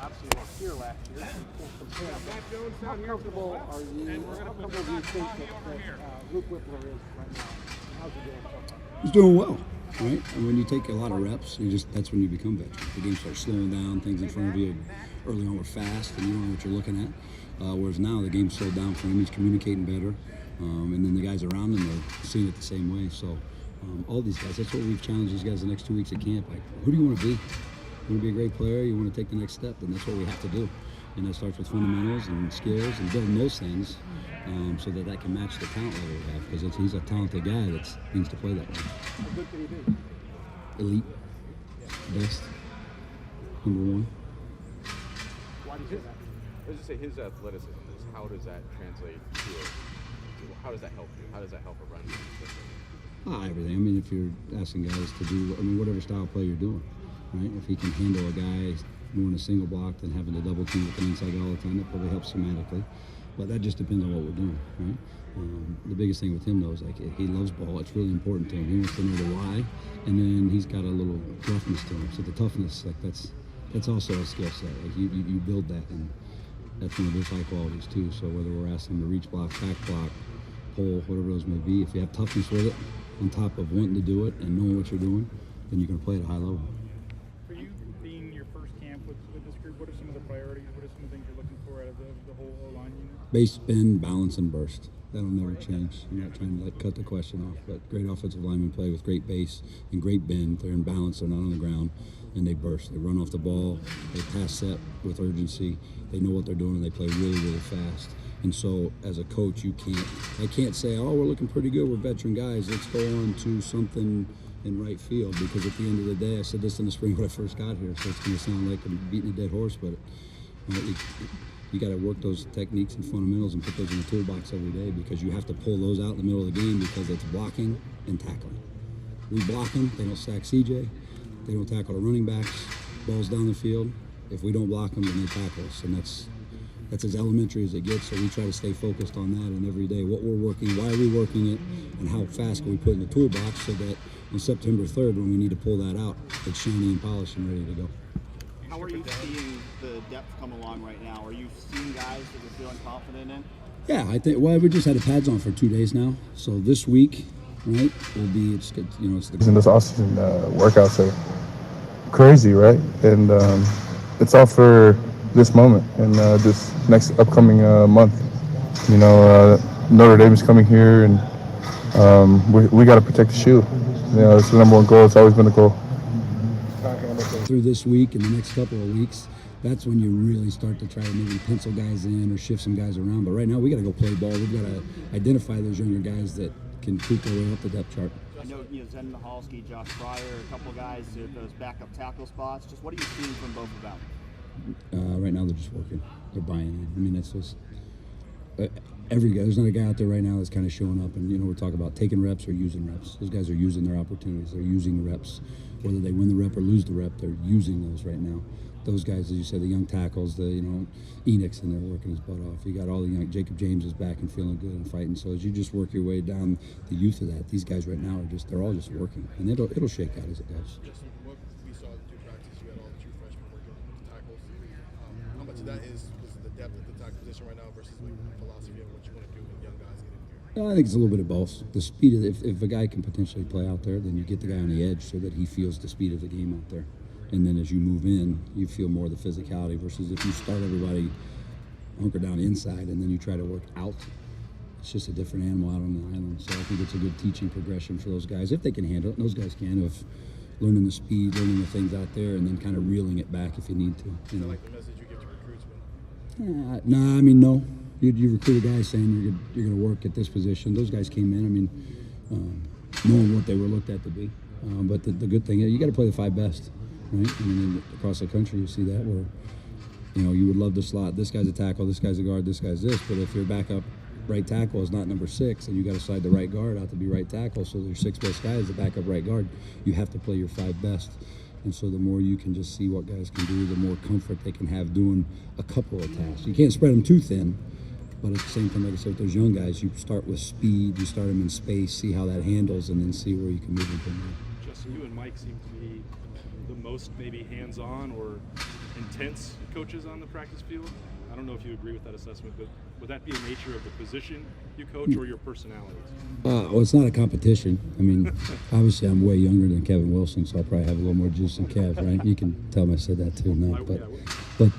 obviously you weren't here last year, so you can't compare. How comfortable are you? How comfortable do you think that Luke Whippler is right now? How's he doing so far? He's doing well, right? And when you take a lot of reps, that's when you become veteran. The game starts slowing down. Things in front of you early on were fast, and you don't know what you're looking at. Whereas now the game's slowed down for him. He's communicating better, and then the guys around him are seeing it the same way. So all these guys, that's what we've challenged these guys the next 2 weeks at camp. Like, who do you want to be? You want to be a great player? You want to take the next step? And that's what we have to do. And that starts with fundamentals and skills and building those things so that can match the talent level we have. Because he's a talented guy that needs to play that way. How good can he be? Elite. Best. Number one. Why do you say that? I was just say his athleticism is how does that translate to how does that help you? How does that help a run game? Everything. I mean, if you're asking guys to do, whatever style play you're doing, right? If he can handle a guy more in a single block than having to double team with an inside guy all the time, that probably helps schematically. But that just depends on what we're doing, right? The biggest thing with him, though, is like he loves ball. It's really important to him. He wants to know the why, and then he's got a little roughness to him. So the toughness, like that's also a skill set. Like you build that, and that's one of those high qualities too. So whether we're asking him to reach block, back block, pull, whatever those may be, if you have toughness with it, on top of wanting to do it and knowing what you're doing, then you're going to play at a high level. For you, being your first camp with this group, what are some of the priorities? What are some of the things you're looking for out of the whole O-line unit? Base, bend, balance, and burst. That'll never change. I'm not trying to cut the question off, but great offensive linemen play with great base and great bend. They're in balance. They're not on the ground, and they burst. They run off the ball. They pass set with urgency. They know what they're doing, and they play really, really fast. And so, as a coach, I can't say, oh, we're looking pretty good. We're veteran guys. Let's go on to something in right field, because at the end of the day, I said this in the spring when I first got here, so it's going to sound like I'm beating a dead horse, but you got to work those techniques and fundamentals and put those in the toolbox every day, because you have to pull those out in the middle of the game, because it's blocking and tackling. We block them, they don't sack CJ, they don't tackle the running backs, balls down the field. If we don't block them, then they tackle us, and that's as elementary as it gets. So we try to stay focused on that, and every day what we're working, why are we working it, and how fast can we put it in the toolbox, so that on September 3rd, when we need to pull that out, it's shiny and polished and ready to go. How are you seeing the depth come along right now? Are you seeing guys that you're feeling confident in? Yeah, I think. Well, we just had the pads on for 2 days now, so this week, right, will be it's good. It's the. And this off-season workouts are crazy, right? And it's all for this moment and this next upcoming month. Notre Dame is coming here, and we got to protect the shoe. It's the number one goal. It's always been the goal. Through this week and the next couple of weeks, that's when you really start to try to maybe pencil guys in or shift some guys around. But right now, we got to go play ball. We've got to identify those younger guys that can creep their way up the depth chart. I know Zen Mahalski, Josh Pryor, a couple guys at those backup tackle spots. Just what are you seeing from both of them? Right now, they're just working. They're buying in. I mean, that's just every guy. There's not a guy out there right now that's kind of showing up. And we're talking about taking reps or using reps. Those guys are using their opportunities. They're using reps. Whether they win the rep or lose the rep, they're using those right now. Those guys, as you said, the young tackles, Enix, and they're working his butt off. You got all the young. Jacob James is back and feeling good and fighting. So as you just work your way down the youth of that, these guys right now they're all just working, and it'll shake out as it goes. Just what we saw at your practice, you had all the true freshmen working with tackles. How much of that is the depth of the tackle position right now versus the philosophy of what you want to do when young guys get in here? I think it's a little bit of both. The speed of if a guy can potentially play out there, then you get the guy on the edge so that he feels the speed of the game out there. And then as you move in, you feel more of the physicality versus if you start everybody hunker down inside and then you try to work out, it's just a different animal out on the island. So I think it's a good teaching progression for those guys if they can handle it. And those guys can, of learning the speed, learning the things out there, and then kind of reeling it back if you need to. Is that like the message you give to recruits? No. You recruit a guy saying you're going to work at this position. Those guys came in, knowing what they were looked at to be. But the good thing is you got to play the 5 best, right? Across the country you see that where, you would love to slot. This guy's a tackle, this guy's a guard, this guy's this. But if your backup right tackle is not number 6 and you got to slide the right guard out to be right tackle, so there's 6 best guys, the backup right guard, you have to play your 5 best. And so the more you can just see what guys can do, the more comfort they can have doing a couple of tasks. You can't spread them too thin. But at the same time, like I said, with those young guys, you start with speed, you start them in space, see how that handles, and then see where you can move them from there. Just you and Mike seem to be the most maybe hands-on or intense coaches on the practice field. I don't know if you agree with that assessment, but would that be a nature of the position you coach or your personalities? Well, it's not a competition. I mean, obviously I'm way younger than Kevin Wilson, so I'll probably have a little more juice than Kev, right? You can tell him I said that too. No, but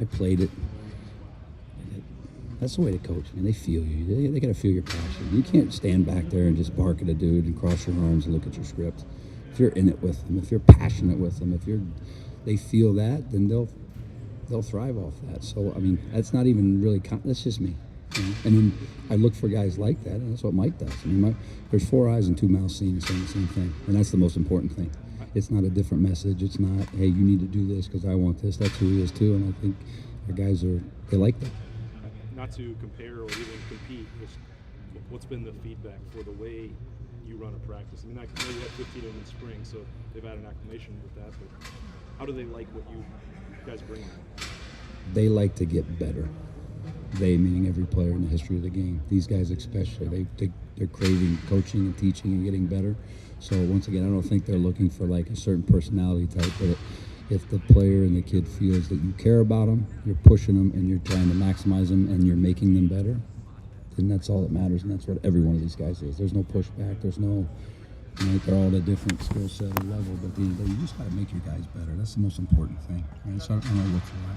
I played it. That's the way to coach. I mean, they feel you. They got to feel your passion. You can't stand back there and just bark at a dude and cross your arms and look at your script. If you're in it with them, if you're passionate with them, they feel that, then they'll thrive off that. So I mean, that's not even really. That's just me. You know? And then I look for guys like that, and that's what Mike does. I mean, there's 4 eyes and 2 mouths saying the same thing, and that's the most important thing. It's not a different message. It's not, hey, you need to do this because I want this. That's who he is too, and I think our guys they like that. Not to compare or even compete, what's been the feedback for the way you run a practice? I mean, I know you had 15 of them in spring, so they've had an acclimation with that, but how do they like what you guys bring them? They like to get better. They, meaning every player in the history of the game. These guys especially, they're craving coaching and teaching and getting better. So once again, I don't think they're looking for like a certain personality type, but if the player and the kid feels that you care about them, you're pushing them, and you're trying to maximize them, and you're making them better, then that's all that matters, and that's what every one of these guys is. There's no pushback. There's no, they're all at a different skill set or level, but at the end of the day, you just got to make your guys better. That's the most important thing. Right? So I don't look for that.